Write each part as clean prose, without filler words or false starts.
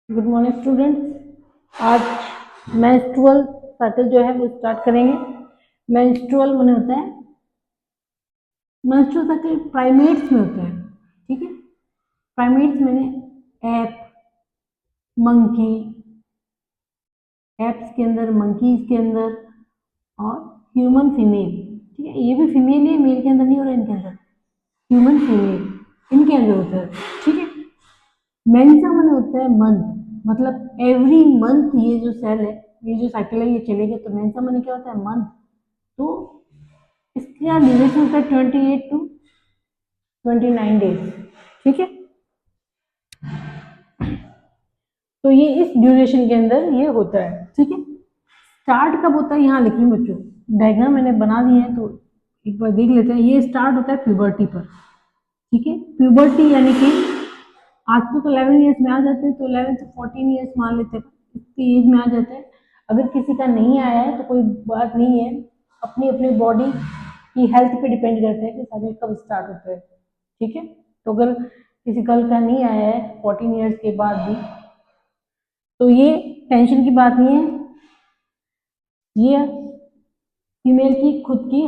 Good morning students. आज menstrual cycle जो है वो स्टार्ट करेंगे। मेंस्ट्रुअल माने होता है, मेंस्ट्रुअल साइकिल प्राइमेट्स में होता है। ठीक है, प्राइमेट्स मैंने एप, मंकी, एप्स के अंदर, मंकीज के अंदर और ह्यूमन फीमेल। ठीक है, ये भी फीमेल है, मेल के अंदर नहीं हो रहा है, इनके अंदर ह्यूमन फीमेल इनके अंदर होता है। ठीक है, मेंसा माने होता है मंथ, मतलब एवरी मंथ ये जो सेल है, ये जो साइकिल है, ये चलेगा। तो मेंसा माने क्या होता है? मंथ। तो इसका ड्यूरेशन होता है 28 to 29 डेज। ठीक है, तो ये इस ड्यूरेशन के अंदर ये होता है। ठीक है, स्टार्ट कब होता है यहाँ लिख रही हूँ बच्चों, डायग्राम मैंने बना दिए हैं तो एक बार देख लेते हैं। ये स्टार्ट होता है प्यूबर्टी पर। ठीक है, प्यूबर्टी यानी कि आज तो 11 ईयर्स में आ जाते हैं, तो 11 से 14 ईयर्स मान लेते हैं, इतनी एज में आ जाते हैं। अगर किसी का नहीं आया है तो कोई बात नहीं है, अपनी अपनी बॉडी की हेल्थ पे डिपेंड करता है कि साइकिल कब स्टार्ट होता है। ठीक है, तो अगर किसी गर्ल का नहीं आया है 14 ईयर्स के बाद भी, तो ये टेंशन की बात नहीं है। ये फीमेल की खुद की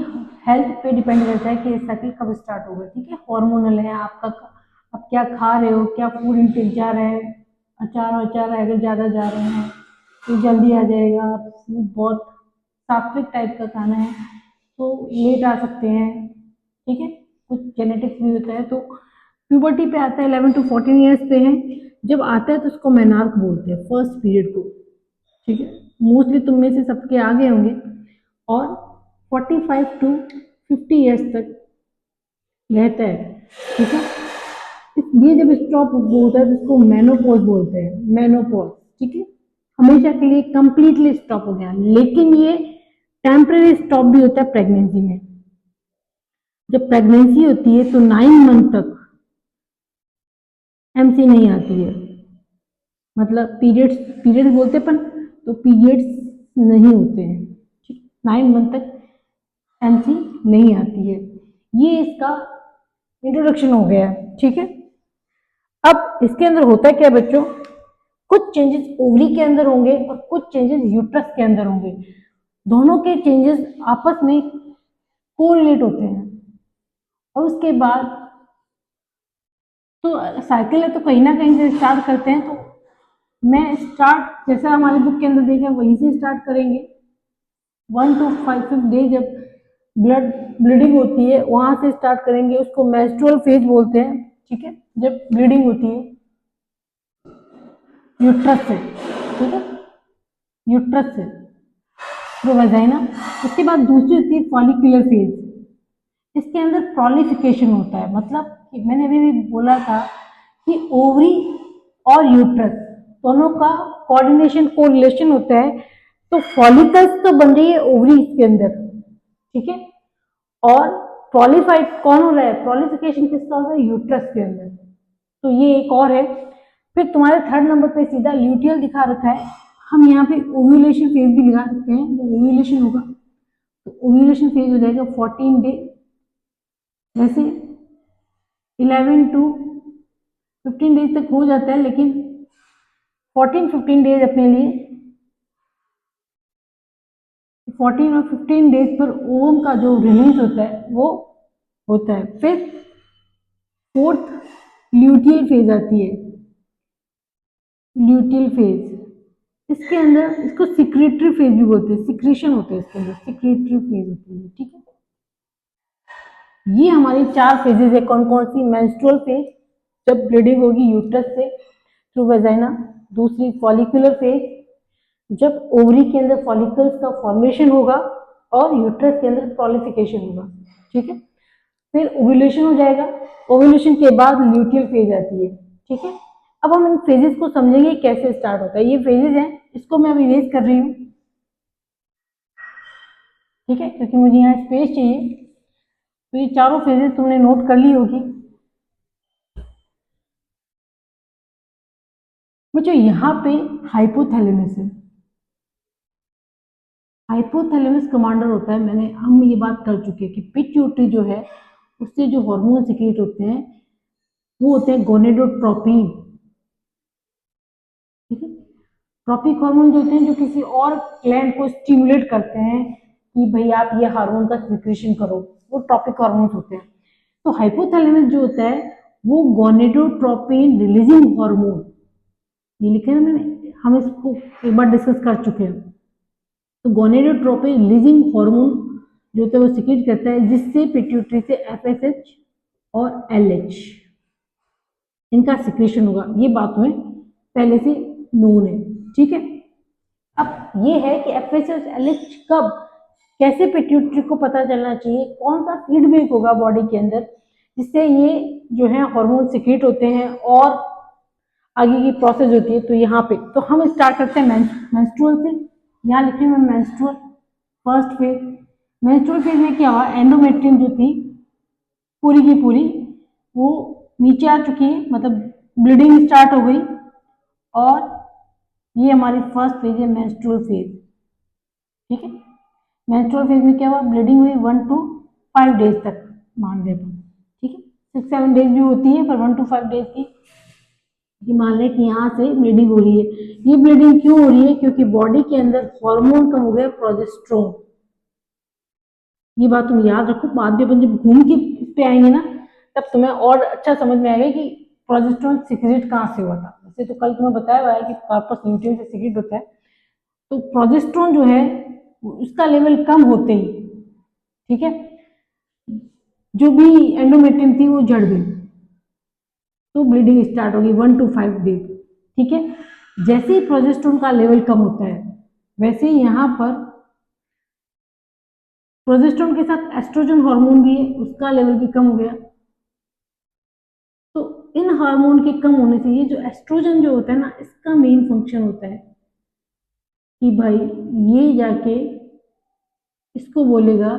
हेल्थ पे डिपेंड करता है कि साइकिल कब स्टार्ट होगा। ठीक है, हार्मोनल है आपका, आप क्या खा रहे हो, क्या फूड इंटेक जा रहा है। अचार अचार अगर ज़्यादा जा रहे हैं तो जल्दी आ जाएगा। फूड बहुत सात्विक टाइप का खाना है तो लेट आ सकते हैं। ठीक है, कुछ जेनेटिक्स भी होता है। तो प्यूबर्टी पे आता है, 11 to 14 ईयर्स पे है। जब आता है तो उसको मेनार्क बोलते हैं, फर्स्ट पीरियड को। ठीक है, मोस्टली तुम में से सबके आगे होंगे। और 45 to 50 ईयर्स तक रहता है। ठीक है, ये जब स्टॉप होता है तो इसको मेनोपॉज बोलते हैं, मेनोपॉज। ठीक है, हमेशा के लिए कंप्लीटली स्टॉप हो गया। लेकिन ये टेम्पररी स्टॉप भी होता है प्रेगनेंसी में। जब प्रेगनेंसी होती है तो 9 मंथ तक एमसी नहीं आती है, मतलब पीरियड्स, पीरियड्स बोलते अपन, तो पीरियड्स नहीं होते हैं। 9 मंथ तक एमसी नहीं आती है। ये इसका इंट्रोडक्शन हो गया है। ठीक है, अब इसके अंदर होता है क्या बच्चों, कुछ चेंजेस ओवरी के अंदर होंगे और कुछ चेंजेस यूट्रस के अंदर होंगे। दोनों के चेंजेस आपस में कोरिलेट होते हैं। और उसके बाद तो साइकिल है तो कहीं ना कहीं से स्टार्ट करते हैं। तो मैं स्टार्ट जैसा हमारे बुक के अंदर देखा वहीं से स्टार्ट करेंगे। 1 to 5 डे जब ब्लीडिंग होती है वहां से स्टार्ट करेंगे, उसको मेंस्ट्रुअल फेज बोलते हैं। ठीक है, जब ब्लीडिंग होती है यूट्रस से। ठीक है, यूट्रस से थ्रू वेजाइना। उसके बाद दूसरी होती है फॉलिकुलर फेज। इसके अंदर प्रोलिफिकेशन होता है, मतलब कि मैंने अभी भी बोला था कि ओवरी और यूट्रस दोनों का कोऑर्डिनेशन कोरिलेशन होता है। तो फॉलिकल्स तो बन रही है ओवरी के अंदर। ठीक है, और प्रोलिफाइड कौन हो रहा है, प्रोलिफिकेशन किसका हो रहा है, यूट्रस के अंदर। तो ये एक और है। फिर तुम्हारे 3rd नंबर पे सीधा ल्यूटियल दिखा रखा है। हम यहाँ पे ओव्यूलेशन फेज भी लगा सकते हैं। जब ओव्यूलेशन होगा तो ओव्यूलेशन फेज हो जाएगा 14 डे, वैसे 11 to 15 डेज तक हो जाता है, लेकिन 14-15 डेज अपने लिए, 14 और 15 डेज पर ओवम का जो रिलीज होता है वो होता है। फिर 4th ल्यूटियल फेज आती है, ल्यूटियल फेज। इसके अंदर इसको सिक्रेटरी फेज भी बोलते हैं, सिक्रेशन होते हैं इसके अंदर, सिक्रेटरी फेज होती है। ठीक है, ये हमारी 4 फेजेज है। कौन कौन सी, मेंस्ट्रुअल फेज जब ब्लीडिंग होगी यूट्रस से थ्रू वेजाइना, दूसरी फॉलिकुलर फेज जब ओवरी के अंदर फॉलिकल्स का फॉर्मेशन होगा और यूट्रस के अंदर प्रोलिफिकेशन होगा। ठीक है, फिर ओव्यूलेशन हो जाएगा, ओव्यूलेशन के बाद ल्यूटियल फेज आती है। ठीक है, अब हम इन फेजेस को समझेंगे कैसे स्टार्ट होता है। ये फेजेस हैं, इसको मैं अभी इरेज कर रही हूँ। ठीक है, क्योंकि मुझे यहाँ स्पेस चाहिए। तो ये चारों फेजेस तुमने नोट कर ली होगी। मुझे यहाँ पे हाइपोथैलेमस है, हाइपोथैलेमस कमांडर होता है। हम ये बात कर चुके हैं कि पिट्यूटरी जो है उससे जो हार्मोन सिक्रेट होते हैं वो होते हैं गोनेडोट्रोपिन। ट्रॉपिक हार्मोन जो होते हैं जो किसी और ग्लैंड को स्टिमुलेट करते हैं कि भाई आप ये हार्मोन का सिक्रेशन करो, वो ट्रॉपिक हार्मोन्स होते हैं। तो हाइपोथैलेमस जो होता है वो गोनेडोट्रोपिन रिलीजिंग हार्मोन, ये लिखे ना मैंने, हम इसको एक बार डिस्कस कर चुके हैं। तो गोनेडोट्रोपिन रिलीजिंग हार्मोन जो होता है वो सिक्रेट करता है, जिससे पिट्यूटरी से एफएसएच और एलएच इनका सिक्रेशन होगा। ये बात में पहले से नोन है, ठीक है। अब ये है कि एफएसएच एलएच कब कैसे पिट्यूटरी को पता चलना चाहिए, कौन सा फीडबैक होगा बॉडी के अंदर जिससे ये जो है हार्मोन सिक्रेट होते हैं और आगे की प्रोसेस होती है। तो यहाँ पे तो हम स्टार्ट करते हैं मेंस्ट्रुअल से। यहाँ लिखे हुए menstrual first phase. Menstrual phase में क्या हुआ, एंडोमेट्रियम जो थी पूरी की पूरी वो नीचे आ चुकी है, मतलब ब्लीडिंग स्टार्ट हो गई, और ये हमारी फर्स्ट फेज है मेंस्ट्रुअल फेज, ठीक है। मेंस्ट्रुअल फेज में क्या हुआ, ब्लीडिंग हुई 1 to 5 डेज तक मान लें अपन, ठीक है। 6-7 डेज भी होती है पर 1 to 5 डेज की मान लें कि यहाँ से ब्लीडिंग हो रही है। ये ब्लीडिंग क्यों हो रही है, क्योंकि बॉडी के अंदर हार्मोन कम हो गया प्रोजेस्टेरोन। ये बात तुम याद रखो, बाद में अपन जब घूम के इस पे आएंगे ना तब तुम्हें और अच्छा समझ में आएगा कि प्रोजेस्टेरोन सिक्रेट कहाँ से हुआ था। वैसे तो कल तुम्हें बताया हुआ है कि कार्पस ल्यूटियम से सिक्रेट होता है। तो प्रोजेस्टेरोन जो है उसका लेवल कम होते ही, ठीक है, जो भी एंडोमेट्रियम थी वो झड़ गई, तो ब्लीडिंग स्टार्ट होगी 1 to 5 डेज, ठीक है। जैसे ही प्रोजेस्टेरोन का लेवल कम होता है वैसे ही यहाँ पर प्रोजेस्टेरोन के साथ एस्ट्रोजन हार्मोन भी है, उसका लेवल भी कम हो गया। तो इन हार्मोन के कम होने से ये जो एस्ट्रोजन जो होता है ना, इसका मेन फंक्शन होता है कि भाई ये जाके इसको बोलेगा,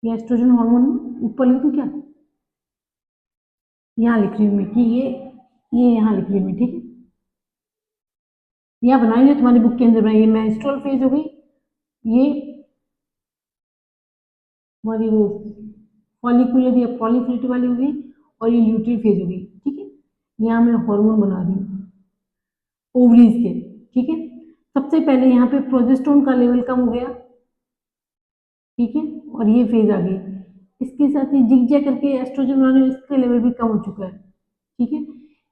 ये एस्ट्रोजन हार्मोन ऊपर लिख दूं क्या, यहाँ लिख रही हूँ मैं कि ये यहाँ लिख रही हूँ मैं, ठीक है। यहाँ बनाएंगे तुम्हारी बुक के अंदर बनाएंगे, मेंस्ट्रुअल फेज हो गई, ये हमारी वो फॉलिकुलर या पॉलीफिलिट वाली हो गई, और ये ल्यूटिल फेज हो गई, ठीक है। यहाँ मैं हार्मोन बना रही हूँ ओवरीज के, ठीक है। सबसे पहले यहाँ पे प्रोजेस्टेरोन का लेवल कम हो गया, ठीक है, और ये फेज आ गई। इसके साथ ही जिग जैग करके एस्ट्रोजन बनाने, इसका लेवल भी कम हो चुका है, ठीक है।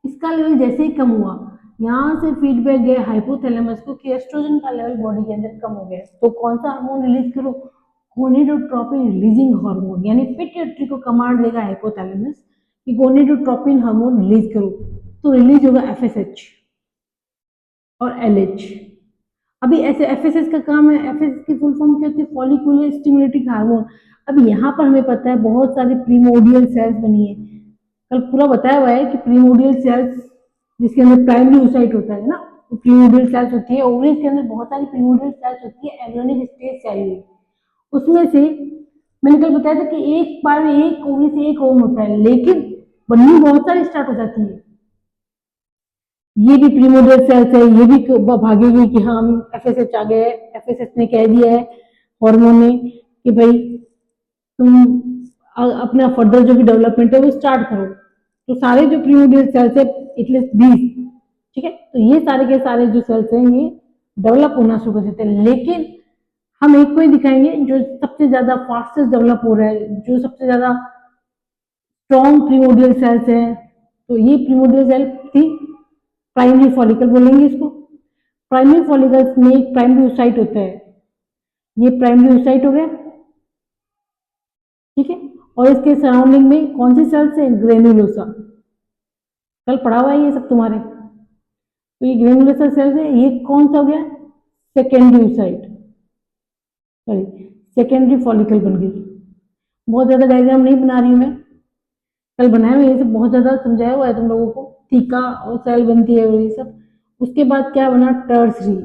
इसका लेवल जैसे ही कम हुआ, यहाँ से फीडबैक गया हाइपोथैलेमस को कि एस्ट्रोजन का लेवल बॉडी के अंदर कम हो गया, तो कौन सा हार्मोन रिलीज करो, गोनेडोट्रोपिन रिलीजिंग हार्मोन, यानी पिट्यूटरी को कमांड देगा हाइपोथैलेमस कि गोनेडोट्रोपिन हार्मोन रिलीज करो, तो रिलीज होगा एफएसएच और एलएच। अभी ऐसे एफएसएस का काम है, एफएसएस की फुल फॉर्म क्या होती है, फॉलिकुलर स्टिमुलेटिंग हार्मोन। अब यहाँ पर हमें पता है बहुत सारी प्रीमोडियल सेल्स बनी है, कल पूरा बताया हुआ है कि प्रीमोडियल सेल्स जिसके अंदर प्राइमरी oocyte होता है ना, वो प्रीमोडियल सेल्स होती है। ओवरीज के अंदर बहुत सारी प्रीमोडियल सेल्स होती है, एम्ब्रियोनिक स्टेज से आई हुई। उसमें से मैंने कल बताया था कि एक बार में एक ओवरी से एक ओवम होता है, लेकिन बननी बहुत सारी स्टार्ट हो जाती है। ये भी प्रीमोडियल सेल्स है, ये भी भागेगी कि हाँ हम एफएसएच आ गए, एफएसएच ने कह दिया है हार्मोन ने कि भाई तुम अपना फर्दर जो भी डेवलपमेंट है वो स्टार्ट करो। तो सारे जो प्रीमोडियल सेल्स है एटलीस्ट 20, ठीक है, तो ये सारे के सारे जो सेल्स हैं ये डेवलप होना शुरू कर देते हैं। लेकिन हम एक को ही दिखाएंगे जो सबसे ज्यादा फास्टेस्ट डेवलप हो रहा है, जो सबसे ज्यादा स्ट्रॉन्ग प्रीमोडियल सेल्स है। तो ये प्रीमोडियल सेल थी, प्राइमरी फॉलिकल बोलेंगे इसको। प्राइमरी फॉलिकल्स में एक प्राइमरी oocyte होता है, ये प्राइमरी oocyte हो गया, ठीक है। और इसके सराउंडिंग में कौन सी सेल्स है, ग्रेनुलोसा, कल पढ़ा हुआ है ये सब तुम्हारे। तो ये ग्रेनुलोसा सेल्स है, ये कौन सा हो गया, secondary oocyte, sorry secondary follicle बन गई। बहुत ज्यादा डायग्राम नहीं बना रही हूँ मैं, कल बनाया हुआ ये सब बहुत ज्यादा समझाया हुआ है तुम लोगों को, थीका और सेल बनती है और ये सब। उसके बाद क्या बना, टर्सरी,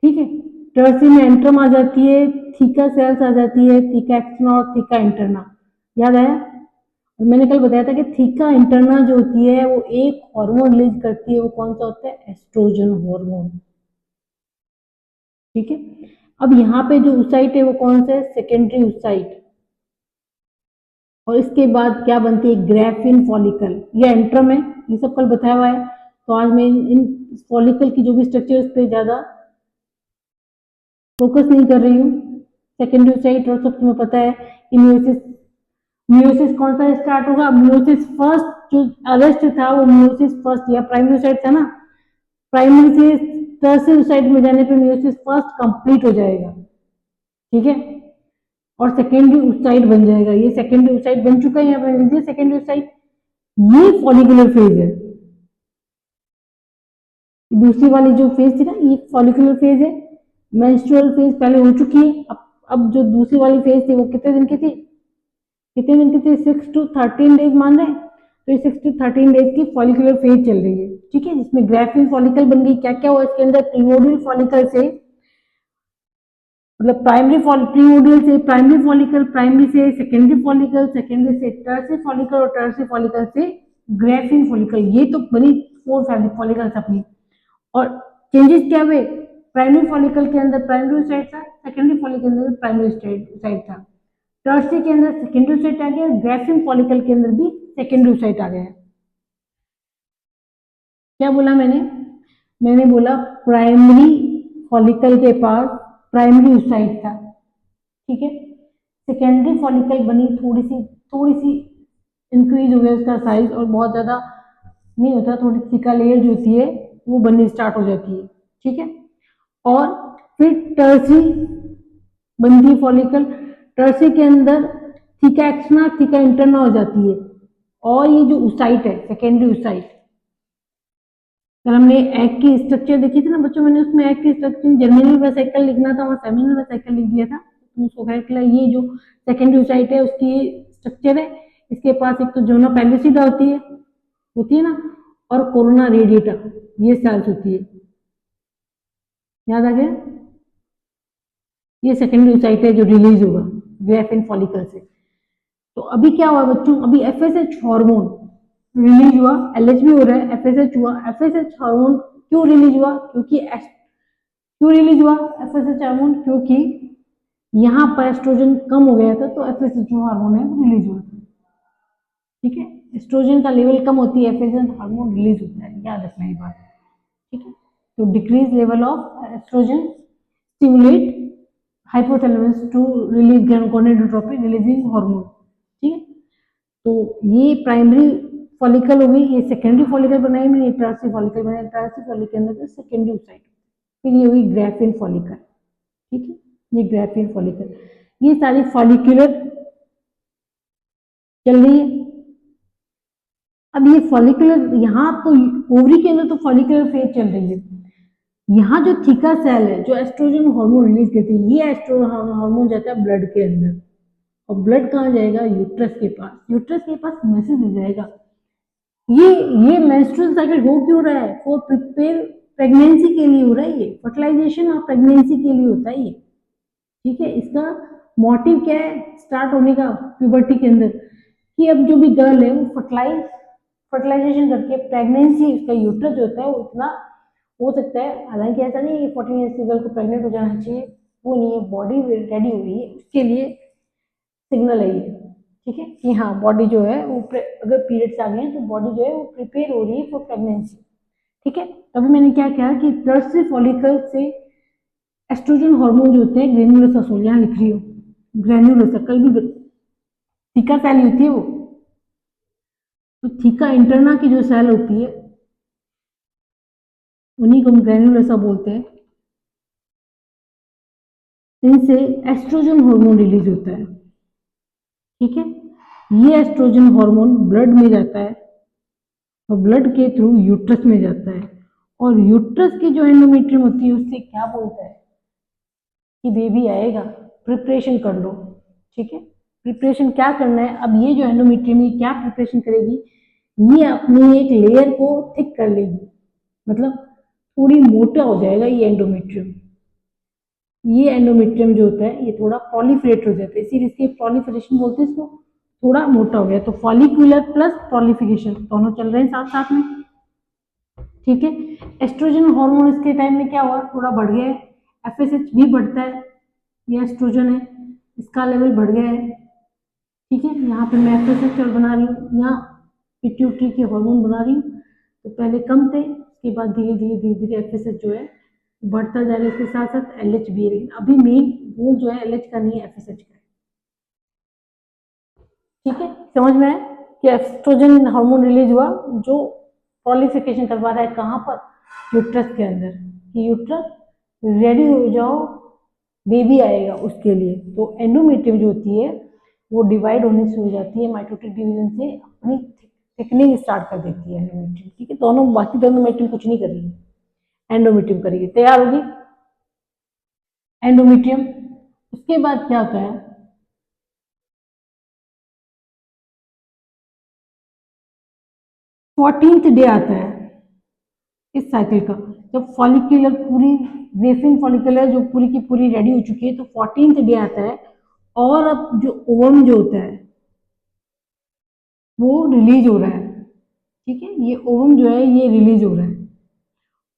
ठीक है। टर्सरी में एंट्रम आ जाती है, थीका सेल्स आ जाती है, थीका एक्सटर्ना और थीका इंटरना, याद आया। और मैंने कल बताया था कि थीका इंटरना जो होती है वो एक हार्मोन रिलीज करती है, वो कौन सा होता है, एस्ट्रोजन हार्मोन, ठीक है। अब यहाँ पे जो oocyte है वो कौन सा है, सेकेंडरी oocyte। और इसके बाद क्या बनती है, ग्रेफिन फॉलिकल, ये एंट्रम है, ये सब कल बताया हुआ है। तो आज मैं इन फॉलिकल की जो भी स्ट्रक्चर उस पर ज़्यादा फोकस नहीं कर रही हूँ। सेकेंडरी साइट और सब तुम्हें पता है कि म्यूसिस कौन सा स्टार्ट होगा, म्यूसिस फर्स्ट जो अरेस्ट था वो म्यूसिस फर्स्ट या प्राइमरी साइट था ना, प्राइमरी से टर्शियरी साइट में जाने पे म्यूसिस फर्स्ट कंप्लीट हो जाएगा, ठीक है, और सेकेंडरी oocyte बन जाएगा। ये सेकेंडरी oocyte बन चुका है, यहाँ पे लीजिए सेकेंडरी oocyte, ये फॉलिकुलर फेज है। दूसरी वाली जो फेज थी ना ये फॉलिकुलर फेज है, मेंस्ट्रुअल फेज पहले हो चुकी है। अब जो दूसरी वाली फेज थी वो कितने दिन की थी, कितने दिन की थी, 6 to 13 डेज मान रहे हैं, तो ये 6 to 13 डेज की फॉलिकुलर फेज चल रही है, ठीक है, जिसमें ग्राफिन फॉलिकल बन गई। क्या क्या हुआ इसके अंदर, प्रीमोडियल फॉलिकल से, मतलब प्रीमोडियल से प्राइमरी फॉलिकल, प्राइमरी से सेकेंडरी फॉलिकल, सेकेंडरी से टर्शियरी फॉलिकल और टर्शियरी फॉलिकल से ग्राफिन फॉलिकल, ये तो बनी 4 फॉलिकल्स अपनी। और चेंजेस क्या हुए, प्राइमरी फॉलिकल के अंदर प्राइमरी साइट था, सेकेंडरी फॉलिकल के अंदर प्राइमरी साइट था, टर्शियरी के अंदर सेकेंडरी साइट आ गया, ग्राफिन फॉलिकल के अंदर भी सेकेंडरी साइट आ गया। क्या बोला मैंने बोला प्राइमरी फॉलिकल के पास प्राइमरी oocyte था, ठीक है, सेकेंडरी फॉलिकल बनी, थोड़ी सी इंक्रीज हो गया उसका साइज, और बहुत ज्यादा नहीं होता, थोड़ी थिका लेयर जो होती है वो बननी स्टार्ट हो जाती है, ठीक है। और फिर टर्शियरी बनती फॉलिकल, टर्शियरी के अंदर थिका एक्सटर्ना थिका इंटरना हो जाती है, और ये जो oocyte है सेकेंडरी oocyte, कल हमने एग की स्ट्रक्चर देखी थी ना बच्चों, मैंने उसमें एग की स्ट्रक्चर जर्मिनल वेसिकल लिखना था, वहाँ सेमिनल वेसिकल लिख दिया था, तो उसको करेक्ट किया। ये जो सेकेंडरी oocyte है उसकी स्ट्रक्चर है, इसके पास एक तो जोना पेल्विसिडा होती है ना, और कोरोना रेडिएटा, ये सेल्स होती है, याद आ गया। ये सेकेंडरी oocyte है जो रिलीज होगा ग्राफिन फॉलिकल से। तो अभी क्या हुआ बच्चों, अभी एफएसएच हार्मोन रिलीज हुआ, एलएचबी हो रहा है, एफएसएच हुआ, एफएसएच हार्मोन क्यों रिलीज हुआ, क्यों रिलीज हुआ एफएसएच हार्मोन, क्योंकि यहाँ पर एस्ट्रोजन कम हो गया था, तो एफएसएच जो हार्मोन है वो रिलीज हुआ था, ठीक है, एस्ट्रोजन का लेवल कम होती है, एफएसएच हार्मोन रिलीज होता है, याद रखना ये बात, ठीक है। तो decrease level of estrogen stimulate hypothalamus to release gonadotropin releasing hormone, ठीक है। तो ये प्राइमरी फॉलिकल हो गई, ये सेकेंडरी फॉलिकल बनाई मैंने, ये टर्शियरी फॉलिकल बनाया, टर्शियरी फॉलिकल के अंदर सेकेंडरी oocyte, फिर ये हुई ग्राफिन फॉलिकल, ठीक है, ये ग्राफिन फॉलिकल, ये सारी फॉलिकुलर चल रही है। अब ये फॉलिकुलर यहाँ तो ओवरी के अंदर तो फॉलिकुलर फेज चल रही है, यहाँ जो थीका सेल है जो एस्ट्रोजन हार्मोन रिलीज करती है, ये एस्ट्रोजन हार्मोन जाता है ब्लड के अंदर, और ब्लड कहाँ जाएगा, यूट्रस के पास, यूट्रस के पास मैसेज हो जाएगा। ये मेंस्ट्रुअल साइकिल हो क्यों रहा है, फॉर प्रिपेयर प्रेगनेंसी के लिए हो रहा है, ये फर्टिलाइजेशन और प्रेगनेंसी के लिए होता है ये, ठीक है। इसका मोटिव क्या है स्टार्ट होने का प्यूबर्टी के अंदर, कि अब जो भी गर्ल है वो फर्टिलाइजेशन करके प्रेगनेंसी, उसका यूट्रस जो होता है वो इतना हो सकता है, हालांकि ऐसा नहीं है कि 14 ईयर्स की गर्ल को प्रेग्नेंट हो जाना चाहिए, वो नहीं है, बॉडी रेडी हो रही है उसके लिए सिग्नल है ये, ठीक है, कि हाँ बॉडी जो है वो अगर पीरियड्स आ गए हैं तो बॉडी जो है वो प्रिपेयर हो रही है फॉर प्रेगनेंसी, ठीक है। अभी मैंने क्या किया कि टर्शियरी फॉलिकल से एस्ट्रोजन हार्मोन जो होते हैं ग्रेन्युलोसा सोल, यहाँ लिख रही हो ग्रेन्युलोसा, कल भी थीका सेल होती है वो, तो थीका इंटरना की जो सेल होती है उन्हीं को हम ग्रेन्युलोसा बोलते हैं, इनसे एस्ट्रोजन हार्मोन रिलीज होता है, ठीक है। ये एस्ट्रोजन हार्मोन ब्लड में जाता है, और ब्लड के थ्रू यूट्रस में जाता है, और यूट्रस की जो एंडोमेट्रियम होती है उससे क्या बोलता है कि बेबी आएगा, प्रिपरेशन कर लो, ठीक है। प्रिपरेशन क्या करना है, अब ये जो एंडोमेट्रियम है क्या प्रिपरेशन करेगी, ये अपनी एक लेयर को थिक कर लेगी, मतलब थोड़ी मोटा हो जाएगा ये एंडोमेट्रियम, ये एंडोमेट्रियम जो होता है ये थोड़ा प्रोलिफरेट हो जाता है, इसीलिए इसके प्रोलिफरेशन बोलते हैं इसको, थोड़ा मोटा हो गया, तो फॉलिकुलर प्लस प्रोलिफिकेशन दोनों चल रहे हैं साथ साथ में, ठीक है। एस्ट्रोजन हार्मोन इसके टाइम में क्या हुआ, थोड़ा बढ़ गया है, एफएसएच भी बढ़ता है, ये एस्ट्रोजन है, इसका लेवल बढ़ गया है, ठीक है। यहाँ पे मैं एफएसएच बना रही हूँ, यहाँ पिट्यूटरी के हार्मोन बना रही हूँ, तो पहले कम थे उसके बाद धीरे धीरे धीरे धीरे FSH जो है बढ़ता जा रहा है, इसके साथ साथ LH भी है, लेकिन अभी मेन गोल जो है LH का नहीं है, FSH का है। ठीक है, समझ में आया कि एस्ट्रोजन हार्मोन रिलीज हुआ जो प्रोलिफिकेशन करवा रहा है कहाँ पर, यूट्रस के अंदर, कि यूट्रस रेडी हो जाओ, बेबी आएगा उसके लिए। तो एंडोमेट्रियम जो होती है वो डिवाइड होने से हो जाती है, माइटोटिक डिवीजन से अपनी थिकनिंग स्टार्ट कर देती है एंडोमेट्रियम। ठीक है, दोनों बाकी दोनों मेट्रियम कुछ नहीं कर रही है, एंडोमेट्रियम करेगी, तैयार होगी एंडोमेट्रियम। उसके बाद क्या होता है, 14th डे आता है इस साइकिल का, जब फॉलिकुलर पूरी ग्रेफिन फॉलिकुलर जो पूरी की पूरी रेडी हो चुकी है, तो 14th डे आता है और अब जो ओवम जो होता है वो रिलीज हो रहा है। ठीक है, ये ओवम जो है ये रिलीज हो रहा है।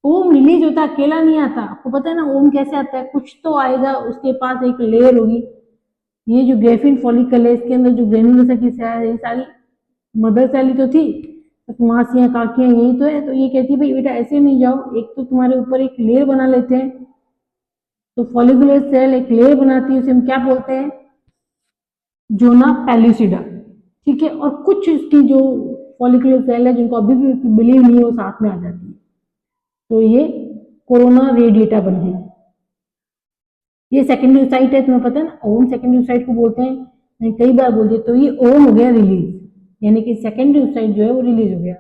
ओम रिलीज होता है, अकेला नहीं आता, आपको पता है ना ओम कैसे आता है, कुछ तो आएगा, उसके पास एक लेयर होगी, ये जो ग्रेफिन फॉलिकल है इसके अंदर जो ग्रेनुलोसा की सारी मदर सेल ही तो थी, मासियां काकियां यही तो है। तो ये कहती है भाई बेटा ऐसे नहीं जाओ, एक तो तुम्हारे ऊपर एक लेयर बना लेते हैं। तो फॉलिकुलर सेल एक लेयर बनाती है, उसे हम क्या बोलते हैं, जोना पेल्यूसिडा। ठीक है, और कुछ इसकी जो फॉलिकुलर सेल है जिनको अभी भी बिलीव नहीं है वो साथ में आ जाती है, तो ये कोरोना रेडिएटा बन गई। ये सेकेंडरी साइट है, तुम्हें पता है ना, ओम सेकेंडरी साइट को बोलते हैं, मैं कई बार बोल दिया। तो ये ओम हो गया रिलीज, यानी कि सेकेंडरी साइट जो है वो रिलीज हो गया।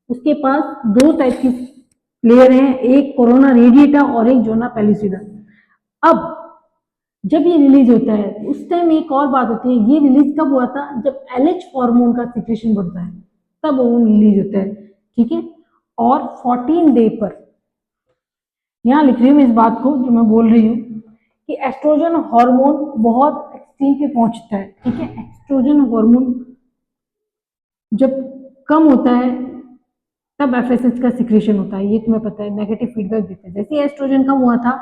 उसके पास दो टाइप की लेयर है, एक कोरोना रेडिएटा और एक जोना पेल्यूसिडा। अब जब ये रिलीज होता है उस टाइम एक और बात होती है, ये रिलीज कब हुआ था, जब LH हार्मोन का सिक्रेशन बढ़ता है तब वो रिलीज होता है। ठीक है, और 14 डे पर, यहाँ लिख रही हूँ इस बात को जो मैं बोल रही हूँ कि एस्ट्रोजन हार्मोन बहुत एक्सट्रीम पे पहुंचता है। ठीक है, एस्ट्रोजन हार्मोन जब कम होता है तब FSH का सिक्रेशन होता है, ये तुम्हें पता है, नेगेटिव फीडबैक देता है। जैसे ही एस्ट्रोजन कम हुआ था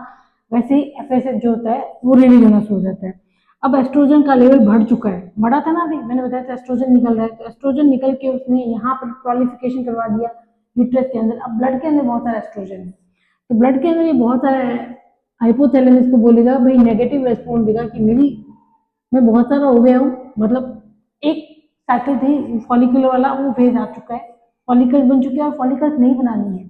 वैसे ही FSH जो होता है वो रिलीज होना शुरू हो जाता है। अब एस्ट्रोजन का लेवल बढ़ चुका है, बढ़ा था ना अभी मैंने बताया था, एस्ट्रोजन निकल रहा है, तो एस्ट्रोजन निकल के उसने यहाँ पर प्रोलिफिकेशन करवा दिया यूट्रस के अंदर। अब ब्लड के अंदर बहुत सारा एस्ट्रोजन है, तो ब्लड के अंदर ये बहुत सारा हाइपोथैलेमस को बोलेगा भाई, नेगेटिव रेस्पॉन्स देगा कि मेरी मैं बहुत सारा हो गया हूँ, मतलब एक साइकिल थी फॉलिकुलर वाला वो फेज आ चुका है, फॉलिकल बन चुके हैं और फॉलिकल्स नहीं बनानी है।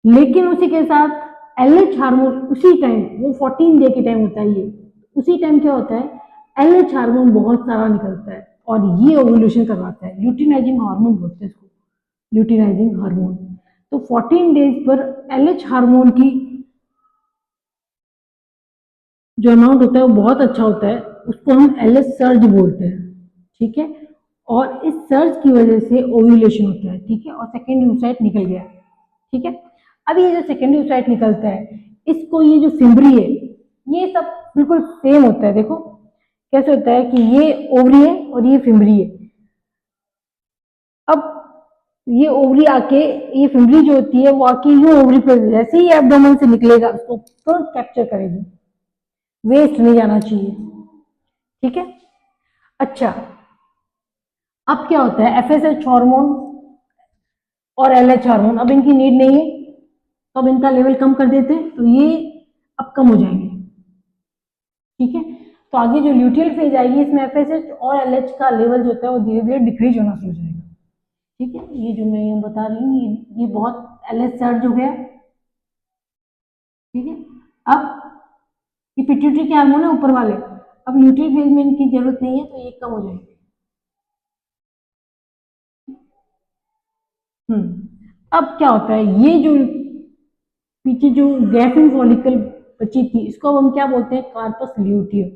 लेकिन उसी के साथ LH हार्मोन उसी टाइम, वो 14 डे के टाइम होता है, ये उसी टाइम क्या होता है, LH हार्मोन बहुत सारा निकलता है और ये ओव्यूलेशन करवाता है, ल्यूटिनाइजिंग हार्मोन बोलते हैं इसको, ल्यूटिनाइजिंग हार्मोन। तो 14 डेज पर LH हार्मोन की जो अमाउंट होता है वो बहुत अच्छा होता है, उसको हम LH सर्ज बोलते हैं। ठीक है, और इस सर्ज की वजह से ओव्यूलेशन होता है। ठीक है, और सेकेंडरी oocyte निकल गया। ठीक है, अब ये जो सेकेंडरी oocyte निकलता है, इसको ये जो फिम्बरी है ये सब बिल्कुल सेम होता है। देखो कैसे होता है कि ये ओवरी है और ये फिम्बरी है। अब ये ओवरी आके, ये फिम्बरी जो होती है वो आके यूं ओवरी पर, जैसे ही एब्डोमेन से निकलेगा उसको तुरंत कैप्चर करेगी, वेस्ट नहीं जाना चाहिए। ठीक है, अच्छा अब क्या होता है, FSH हार्मोन और LH हार्मोन अब इनकी नीड नहीं है, तो अब इनका लेवल कम कर देते हैं, तो ये अब कम हो जाएंगे। ठीक है, तो आगे जो ल्यूटियल फेज आएगी इसमें FSH और LH का लेवल जो होता है वो धीरे धीरे डिक्रीज होना शुरू हो जाएगा। ठीक है, ये जो मैं ये बता रही हूँ ये बहुत LH सर्ज हो गया। ठीक है, अब ये पिट्यूटरी के हार्मोन है ऊपर वाले, अब ल्यूटियल फेज में इनकी जरूरत नहीं है, तो ये कम हो जाएंगे। अब क्या होता है, ये जो पीछे जो ग्रेफिन फॉलिकल बची थी इसको अब हम क्या बोलते हैं, कार्पस ल्यूटियम।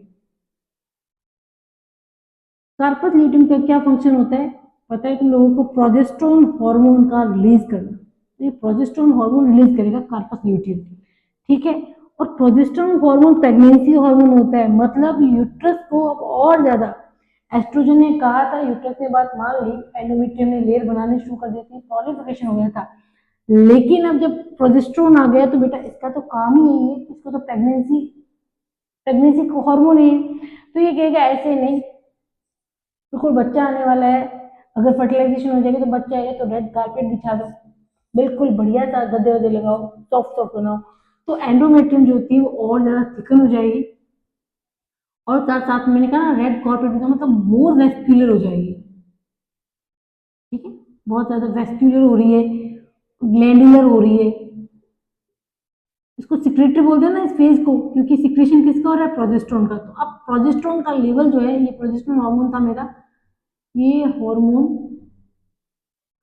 कार्पस ल्यूटियम का क्या फंक्शन होता है पता है तुम लोगों को, प्रोजेस्टेरोन हार्मोन का रिलीज करना। तो ये प्रोजेस्टेरोन हार्मोन रिलीज करेगा कार्पस ल्यूटियम। ठीक है, और प्रोजेस्टेरोन हार्मोन प्रेगनेंसी हार्मोन होता है, मतलब यूट्रस को अब और ज्यादा, एस्ट्रोजन ने कहा था, यूट्रस ने बात मान ली, एंडोमेट्रियम ने लेयर बनाने शुरू कर दी थी, प्रोलिफिकेशन हो गया था। लेकिन अब जब प्रोजेस्टेरोन आ गया तो बेटा इसका तो काम ही यही है, इसको तो प्रेगनेंसी प्रेगनेंसी को हार्मोन है, तो ये कहेगा ऐसे नहीं, बिल्कुल बच्चा आने वाला है, अगर फर्टिलाइजेशन हो जाएगी तो बच्चा आएगा तो रेड कारपेट बिछा दो, बिल्कुल बढ़िया सा गद्दे वद्दे लगाओ, सॉफ्ट सॉफ्ट बनाओ, तो एंडोमेट्रियम जो होती है वो और ज़्यादा थिकन हो जाएगी। और साथ साथ मैंने कहा ना रेड कॉर्पेट का मतलब मोर वेस्क्यूलर हो जाएगी। ठीक है, बहुत ज़्यादा वेस्क्यूलर हो रही है, ग्लैंडुलर हो रही है, इसको सिक्रेटरी बोलते हैं ना इस फेज को, क्योंकि सिक्रेशन किसका हो रहा है, प्रोजेस्टेरोन का। तो अब प्रोजेस्टेरोन का लेवल जो है, ये प्रोजेस्टेरोन हार्मोन था मेरा, ये हार्मोन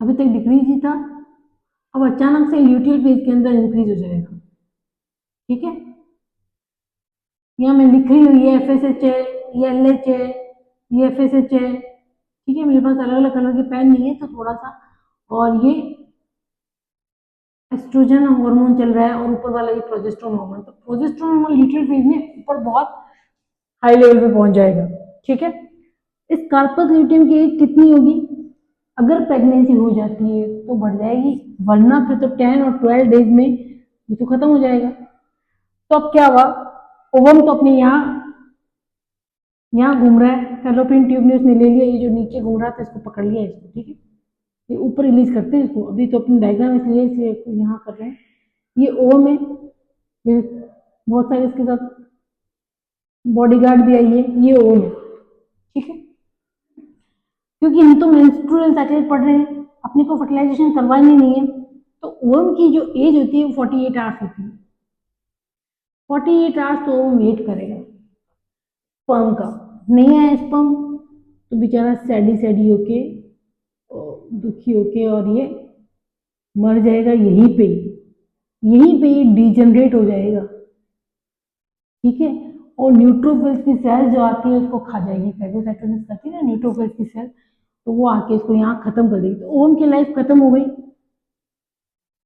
अभी तक डिक्रीज ही था, अब अचानक से ल्यूटियल फेज के अंदर इंक्रीज हो जाएगा। ठीक है, यहाँ मैं लिख रही हूँ ये एफ एस एच है, ये एल एच है, ये एफ एस एच है। ठीक है, मेरे पास अलग अलग कलर के पेन नहीं है तो थोड़ा सा, और ये एस्ट्रोजन हार्मोन चल रहा है और ऊपर वाला ये प्रोजेस्टेरोन हार्मोन। तो प्रोजेस्टेरोन हार्मोन ल्यूटियल फेज में ऊपर बहुत हाई लेवल पे पहुंच जाएगा। ठीक है, इस कार्पस ल्यूटियम की एज कितनी होगी, अगर प्रेगनेंसी हो जाती है तो बढ़ जाएगी, वरना फिर तो 10 और 12 डेज में ये तो खत्म हो जाएगा। तो अब क्या हुआ, ओवम तो अपने यहाँ घूम रहा है, फैलोपियन ट्यूब ने उसने ले लिया, ये जो नीचे घूम रहा था इसको पकड़ लिया इसको। ठीक है, ये ऊपर रिलीज करते हैं इसको, अभी तो अपनी डायग्राम इसलिए यहाँ कर रहे हैं। ये ओवम है, फिर बहुत सारे इसके साथ बॉडीगार्ड भी आई है, ये ओवम है। ठीक है, क्योंकि हम तो मेंस्ट्रुअल साइकिल पढ़ रहे हैं, अपने को फर्टिलाइजेशन करवानी नहीं है, तो ओवम की जो एज होती है वो 48 आवर्स होती है। 48 आवर्स तो ओवम वेट करेगा स्पर्म का, नहीं आया स्पर्म तो बेचारा सैडी सैडी होके दुखी होके और ये मर जाएगा यहीं पे ये डिजनरेट हो जाएगा। ठीक है, और न्यूट्रोफिल्स की सेल जो आती है उसको खा जाएगी, फेगोसाइटोसिस करती है ना न्यूट्रोफिल्स की सेल, तो वो आके इसको यहाँ खत्म कर देगी, तो ओवम की लाइफ खत्म हो गई।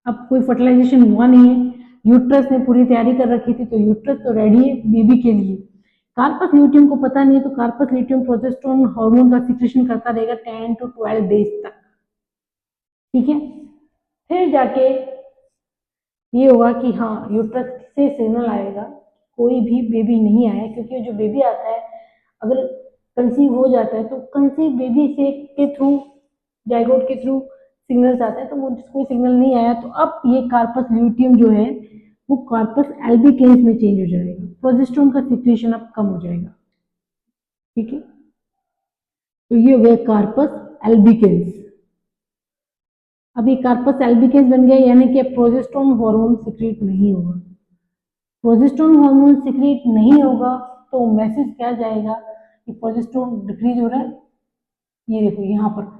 अब कोई फर्टिलाइजेशन हुआ नहीं है, यूट्रस ने पूरी तैयारी कर रखी थी, तो यूट्रस तो रेडी है बेबी के लिए। कार्पस ल्यूटियम को पता नहीं है, तो कार्पस ल्यूटियम प्रोजेस्टेरोन हार्मोन का सिक्रेशन करता रहेगा 10 to 12 डेज तक। ठीक है, फिर जाके ये होगा कि हाँ यूट्रस से सिग्नल आएगा कोई भी बेबी नहीं आया, क्योंकि जो बेबी आता है अगर कंसीव हो जाता है तो कंसीव बेबी से के थ्रू, जाइगोट के थ्रू सिग्नल्स आता है, तो वो कोई सिग्नल नहीं आया, तो अब ये कार्पस ल्यूटियम जो है वो कार्पस एल्बिकेन्स में चेंज हो जाएगा, प्रोजेस्टेरोन का सिक्रेशन अब कम हो जाएगा। ठीक है, तो ये हो गया कार्पस एल्बिकेन्स। अब ये कार्पस एल्बिकेन्स बन गया, यानी कि प्रोजेस्टेरोन हार्मोन सिक्रेट नहीं होगा। प्रोजेस्टेरोन हार्मोन सिक्रेट नहीं होगा तो मैसेज क्या जाएगा कि प्रोजेस्टेरोन डिक्रीज हो रहा है। ये देखो यहाँ पर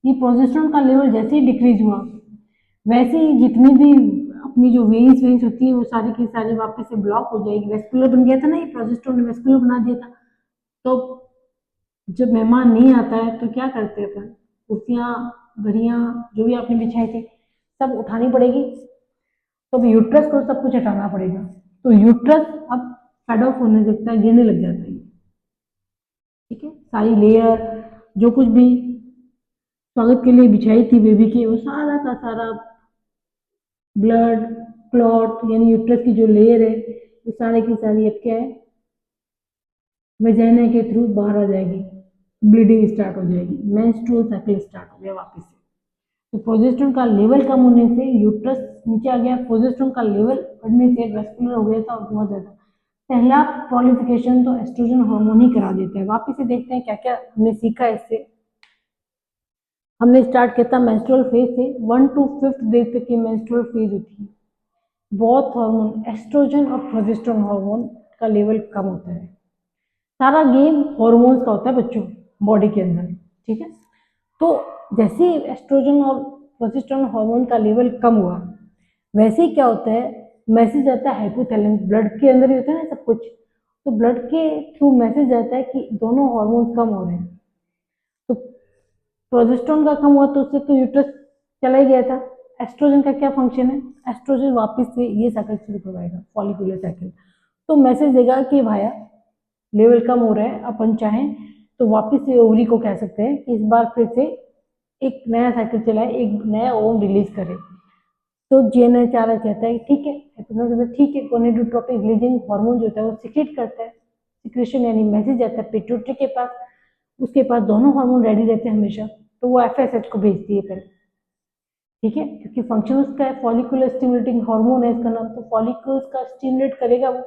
ये प्रोजेस्टेरोन का लेवल जैसे ही डिक्रीज हुआ, वैसे ही जितनी भी अपनी जो वेन्स वेन्स होती है वो सारी की सारी वापस से ब्लॉक हो जाएगी, वेस्कुलर बन गया था ना, ये प्रोजेस्टेरोन ने वेस्कुलर बना दिया था। तो जब मेहमान नहीं आता है तो क्या करते हैं अपन, कुर्सियाँ घड़ियाँ जो भी आपने बिछाई थी सब उठानी पड़ेगी, तो अब यूट्रस को सब कुछ हटाना पड़ेगा, तो यूट्रस अब फेड ऑफ होने लगता है, गिरने लग जाता है। ठीक है, सारी लेयर जो कुछ भी स्वागत के लिए बिछाई थी बेबी की, वो सारा का सारा ब्लड क्लॉट यानी यूट्रस की जो लेयर है वो सारे की सारी अब क्या है, वेजाइना के थ्रू बाहर आ जाएगी, ब्लीडिंग स्टार्ट हो जाएगी, मेंस्ट्रुअल साइकिल स्टार्ट हो गया वापस से। तो प्रोजेस्टेरोन का लेवल कम होने से यूट्रस नीचे आ गया, प्रोजेस्टेरोन का लेवल बढ़ने से वेस्कुलर हो गया था और बहुत ज्यादा। पहला क्वालिफिकेशन तो एस्ट्रोजन हार्मोन ही करा देता है। वापस से देखते हैं क्या क्या हमने सीखा इससे। हमने स्टार्ट किया था मेंस्ट्रुअल फेज से, 1 to 5th डे तक की मेंस्ट्रुअल फेज होती है, बहुत हार्मोन एस्ट्रोजन और प्रोजेस्टेरोन हार्मोन का लेवल कम होता है। सारा गेम हार्मोन्स का होता है बच्चों बॉडी के अंदर। ठीक है, तो जैसे ही एस्ट्रोजन और प्रोजेस्टेरोन हार्मोन का लेवल कम हुआ, वैसे ही क्या होता है, मैसेज आता है हाइपोथैलेमस, ब्लड के अंदर ही होता है ना सब कुछ, तो ब्लड के थ्रू मैसेज आता है कि दोनों हार्मोन्स कम हो रहे हैं। तो प्रोजेस्टेरोन का कम हुआ तो उससे तो यूट्रस चला ही गया था। एस्ट्रोजन का क्या फंक्शन है, एस्ट्रोजन वापस से ये साइकिल शुरू करवाएगा, फॉलिकुलर साइकिल, तो मैसेज देगा कि भाया लेवल कम हो रहा है, अपन चाहें तो वापस से ओवरी को कह सकते हैं कि इस बार फिर से एक नया साइकिल चलाए, एक नया ओवम रिलीज करे। तो जीएनएचआरएच कहता है ठीक है, ठीक है, गोनेडोट्रोपिक रिलीजिंग हार्मोन जो होता है वो सिक्रेट करता है, सिक्रेशन यानी मैसेज आता है पिट्यूटरी के पास, उसके पास दोनों हार्मोन रेडी रहते हैं हमेशा, तो वो एफएसएच को भेजती है फिर। ठीक है, क्योंकि फंक्शन उसका है, फॉलिकुलर स्टिमुलेटिंग हार्मोन है इसका नाम, तो फॉलिकल्स का स्टिमुलेट करेगा वो।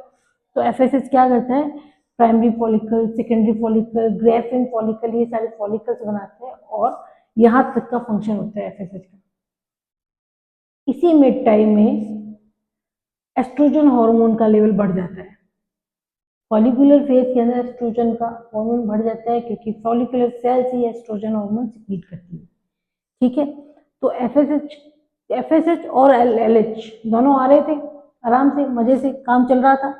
तो एफएसएच क्या करता है, primary follicle, secondary follicle, Graafian follicle, ये सारे फॉलिकल्स बनाते हैं और यहाँ तक का फंक्शन होता है एफएसएच का। इसी मिड टाइम में एस्ट्रोजन हार्मोन का लेवल बढ़ जाता है। फॉलिकुलर फेज के अंदर एस्ट्रोजन का हार्मोन बढ़ जाता है क्योंकि फॉलिकुलर सेल्स ही एस्ट्रोजन हार्मोन सिक्रीट करती है। ठीक है, तो एफएसएच और एलएच दोनों आ रहे थे आराम से, मजे से काम चल रहा था,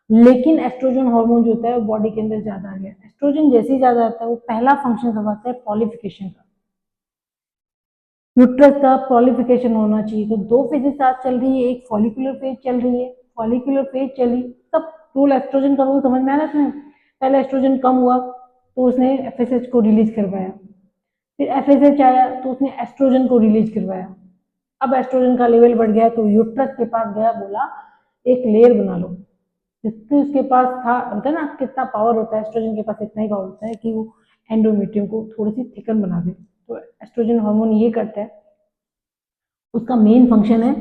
लेकिन एस्ट्रोजन हार्मोन जो होता है वो बॉडी के अंदर ज्यादा आ गया। एस्ट्रोजन जैसे ही ज्यादा आता है वो पहला फंक्शन करवाता है पॉलिफिकेशन का। यूट्रस का पॉलिफिकेशन होना चाहिए, तो दो फेजेस साथ चल रही है, एक फॉलिकुलर फेज चल रही है, फॉलिकुलर फेज चली तब रोल एस्ट्रोजन का रोल समझ में आ रहा है। पहले एस्ट्रोजन कम हुआ तो उसने एफएसएच को रिलीज करवाया, फिर एफएसएच आया तो उसने एस्ट्रोजन को रिलीज करवाया। अब एस्ट्रोजन का लेवल बढ़ गया तो यूट्रस के पास गया, बोला एक लेयर बना लो। जितने उसके पास था, होता है ना कितना पावर होता है, एस्ट्रोजन के पास इतना ही पावर होता है कि वो एंडोमेट्रियम को थोड़ी सी थिकन बना दे। तो एस्ट्रोजन हार्मोन ये करता है, उसका मेन फंक्शन है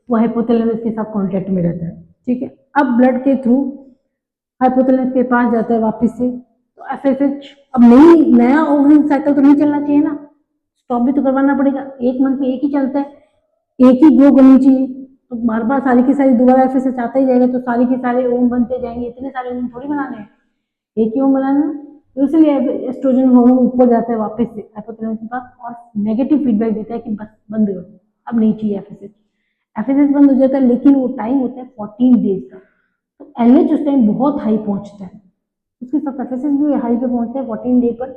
वो हाइपोथैलेमस के साथ कांटेक्ट में रहता है। ठीक है, अब ब्लड के थ्रू हाइपोथैलेमस के पास जाता है वापस से, तो एफएसएच अब नया ओवरिन साइकिल तो नहीं चलना चाहिए ना, स्टॉप भी तो करवाना पड़ेगा। एक मंथ में एक ही चलता है, एक ही ग्रो करनी चाहिए, तो बार बार सारी की सारी दोबारा एफएसएच आता ही जाएगा, तो सारी के सारे ओम बनते जाएंगे, इतने सारे ओम थोड़ी बनाने हैं, एक ही ओम बनाना। तो इसलिए एस्ट्रोजन हार्मोन ऊपर जाता है वापस से हाइपोथैलेमस के पास और नेगेटिव फीडबैक देता है कि बस बंद करो, अब नहीं चाहिए एफएसएच। एफएसएच बंद हो जाता है, लेकिन वो टाइम होता है 14 डेज का। तो एलएच उस टाइम बहुत हाई पहुंचता है, उसके साथ एफएसएच भी हाई पे पहुंचता है 14 डे पर।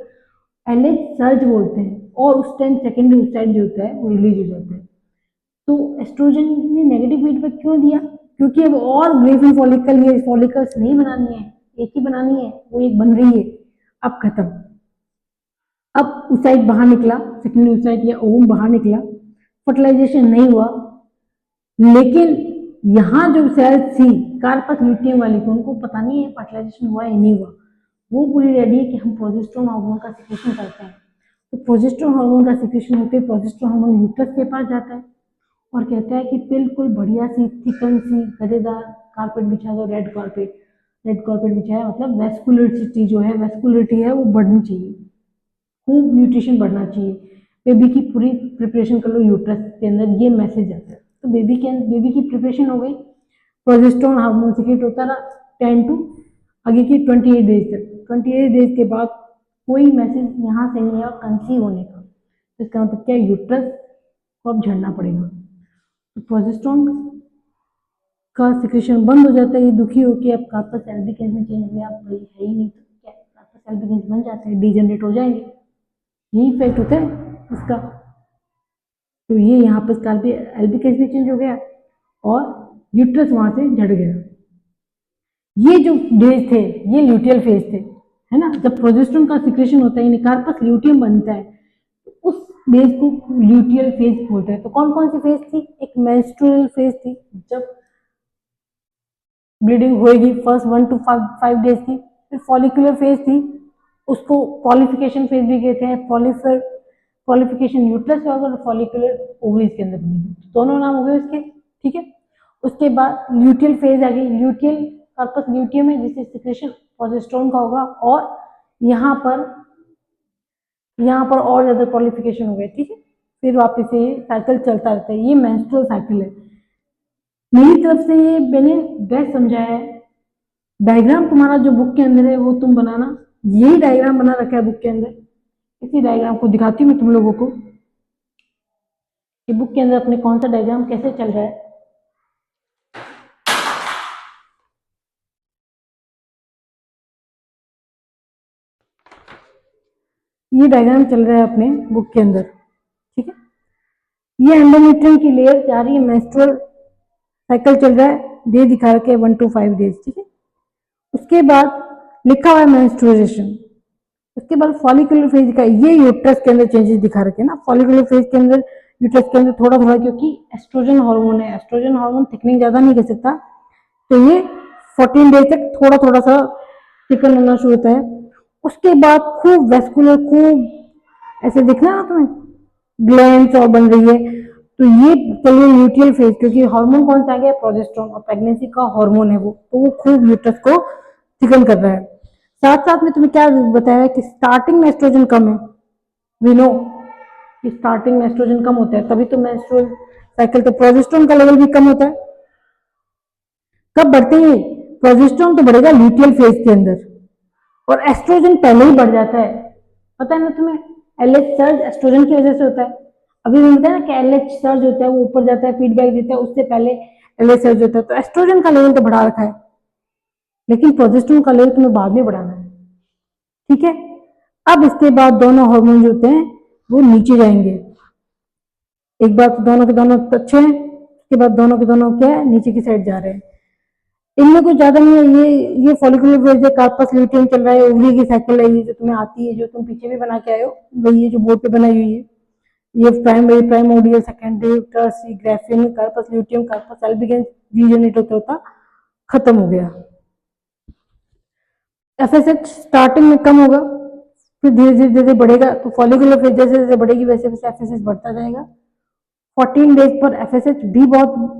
एलएच सर्ज बोलते हैं और उस टाइम सेकेंडरी oocyte जो होता है वो रिलीज हो जाता है। तो एस्ट्रोजन ने नेगेटिव फीडबैक क्यों दिया, क्योंकि अब और ग्रेफिन फॉलिकल ये फॉलिकल्स नहीं बनानी है, एक ही बनानी है, वो एक बन रही है, अब खत्म। अब oocyte बाहर निकला, सेकेंडरी oocyte या ओवम बाहर निकला, फर्टिलाइजेशन नहीं हुआ, लेकिन यहाँ जो सेल्स थी कार्पस ल्यूटियम वाली को, उनको पता नहीं है फर्टिलाइजेशन हुआ या नहीं हुआ, वो पूरी रेडी है कि हम प्रोजेस्टेरोन हार्मोन का सिक्रेशन करते हैं। तो प्रोजेस्टेरोन हार्मोन का सिक्रेशन होते प्रोजेस्टेरोन हार्मोन यूट्रस के पास जाता है और कहता है कि बिल्कुल बढ़िया सी चिकन सी गदेदार कारपेट बिछा दो, रेड कारपेट। रेड कारपेट बिछाया मतलब वेस्कुलरिटी जो है, वेस्कुलरिटी है वो बढ़नी चाहिए, खूब न्यूट्रिशन बढ़ना चाहिए, बेबी की पूरी प्रिपरेशन कर लो यूट्रस के अंदर, ये मैसेज आता है। तो बेबी की प्रिपरेशन हो गई, प्रोजेस्टेरोन हार्मोन सिक्रेट होता रहा 10 टू आगे की 28 डेज तक। 28 डेज के बाद कोई मैसेज यहाँ से नहीं है कंसीव होने का, तो इसका मतलब क्या, यूट्रस को अब झड़ना पड़ेगा। तो प्रोजेस्टेरोन का सिक्रेशन बंद हो जाता है, ये दुखी होकर अब कार्पस एल्बिकन्स में चेंज हो गया, अब भाई है ही नहीं तो क्या, कार्पस एल्बिकन्स बन जाते हैं, डीजनरेट हो जाएंगे, यही इफेक्ट होता है इसका। तो ये यहाँ पर स्कार्पी एल्बिकन्स में चेंज हो गया और यूट्रस वहां से झड़ गया। ये जो डेज थे ये ल्यूटियल फेज थे, है ना, जब प्रोजेस्टेरोन का सिक्रेशन होता है, कार्पस ल्यूटियम बनता है, तो उस डेज को ल्यूटियल फेज बोलते हैं। तो कौन कौन सी फेज थी, एक मेंस्ट्रुअल फेज थी, जब ब्लीडिंग होएगी, फर्स्ट 1 to 5 डेज थी। फिर फॉलिकुलर फेज थी, उसको पॉलिफिकेशन फेज भी कहते हैं, पॉलिफिकेशन यूट्रस में होगा, फॉलिकुलर ओवरीज के अंदर बनेगी, दोनों नाम हो गए उसके। ठीक है, उसके बाद ल्यूटियल फेज आ गई, ल्यूटियल कार्पस ल्यूटियम है जिससे सिक्रेशन प्रोजेस्टेरोन का होगा और यहाँ पर और ज्यादा पॉलिफिकेशन हो गया। ठीक है, फिर वापस से ये साइकिल चलता रहता है, ये मेंस्ट्रुअल साइकिल है। मेरी तरफ से ये मैंने बेस्ट समझाया है। डायग्राम तुम्हारा जो बुक के अंदर है वो तुम बनाना, यही डायग्राम बना रखा है बुक के अंदर, इसी डायग्राम को दिखाती हूँ मैं तुम लोगों को कि बुक के अंदर अपने कौन सा डायग्राम कैसे चल रहा है। ये डायग्राम चल रहा है अपने बुक के अंदर। ठीक है, ये एंडोमेट्रियम की लेयर जा रही है, मेंस्ट्रुअल साइकिल चल रहा है, डे दिखा रखे 1 to 5 डेज। ठीक है, उसके बाद लिखा हुआ है मेंस्ट्रुएशन, उसके बाद फॉलिकुलर फेज का, ये यूट्रस के अंदर चेंजेस दिखा रखे हैं ना, फॉलिकुलर फेज के अंदर यूट्रस के अंदर थोड़ा थोड़ा, क्योंकि एस्ट्रोजन हार्मोन है, एस्ट्रोजन हार्मोन थिकनिंग ज्यादा नहीं कर सकता, तो ये 14 डेज तक थोड़ा थोड़ा सा थिकन होना शुरू होता है। उसके बाद खूब वेस्कुलर, खूब ऐसे दिखना ना तुम्हें, ग्लैंड्स और बन रही है, तो ये चलिए ल्यूटियल फेज, क्योंकि हार्मोन कौन सा आ गया, प्रोजेस्टेरोन, और प्रेगनेंसी का हार्मोन है वो, तो वो खूब यूट्रस को थिकन कर रहा है। साथ साथ में तुम्हें क्या बताया कि स्टार्टिंग में एस्ट्रोजन कम है, वी नो कि स्टार्टिंग में एस्ट्रोजन कम होता है, तभी तो मेंस्ट्रुअल साइकिल, तो प्रोजेस्टेरोन का लेवल भी कम होता है। कब बढ़ते हैं? प्रोजेस्टेरोन तो बढ़ेगा ल्यूटियल फेज के अंदर, और एस्ट्रोजन पहले ही बढ़ जाता है, पता है ना तुम्हें। एलएच सर्ज एस्ट्रोजन की वजह से होता है। अभी भी होता है ना कि एलएच सर्ज होता है, वो ऊपर जाता है, फीडबैक देता है, उससे पहले एलएच सर्ज होता है, तो एस्ट्रोजन का लेवल तो बढ़ा रखा है, लेकिन प्रोजेस्टेरोन का लेवल तुम्हें बाद में बढ़ाना है, ठीक है। अब इसके बाद दोनों हार्मोन जो होते हैं वो नीचे जाएंगे। एक बार तो दोनों के दोनों अच्छे हैं, उसके बाद दोनों के दोनों क्या है, नीचे की साइड जा रहे हैं। इनमें कुछ ज्यादा नहीं है, ये फॉलिकुलर फेज है, कार्पस ल्यूटियम चल रहा है, ओवरी की साइकिल है, ये जो तुम्हें आती है, जो तुम पीछे भी बना के आए हो, वही है जो बोर्ड पे बनाई हुई है। ये primary, primordial, secondary, tertiary, Graafian, corpus luteum, corpus albicans, degenerate होता होता खत्म हो गया। एफएसएच स्टार्टिंग में कम होगा, फिर धीरे धीरे धीरे बढ़ेगा, तो फॉलिकुलर फेज जैसे जैसे बढ़ेगी वैसे वैसे एफएसएच बढ़ता जाएगा। 14 डेज पर एफएसएच भी बहुत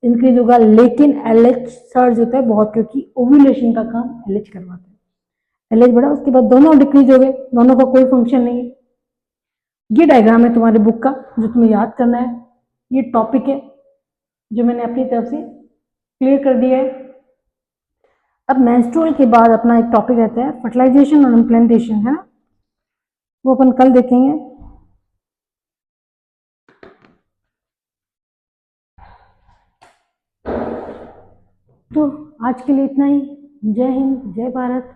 इंक्रीज होगा, लेकिन एलएच सर्ज होता है बहुत, क्योंकि ओव्यूलेशन का काम एलएच करवाता है। एलएच बढ़ा, उसके बाद दोनों डिक्रीज हो गए, दोनों का कोई फंक्शन नहीं है। ये डायग्राम है तुम्हारे बुक का जो तुम्हें याद करना है, ये टॉपिक है जो मैंने अपनी तरफ से क्लियर कर दिया है। अब मेंस्ट्रुअल के बाद अपना एक टॉपिक रहता है फर्टिलाइजेशन और इम्प्लांटेशन, है ना, वो अपन कल देखेंगे। तो आज के लिए इतना ही। जय हिंद, जय भारत।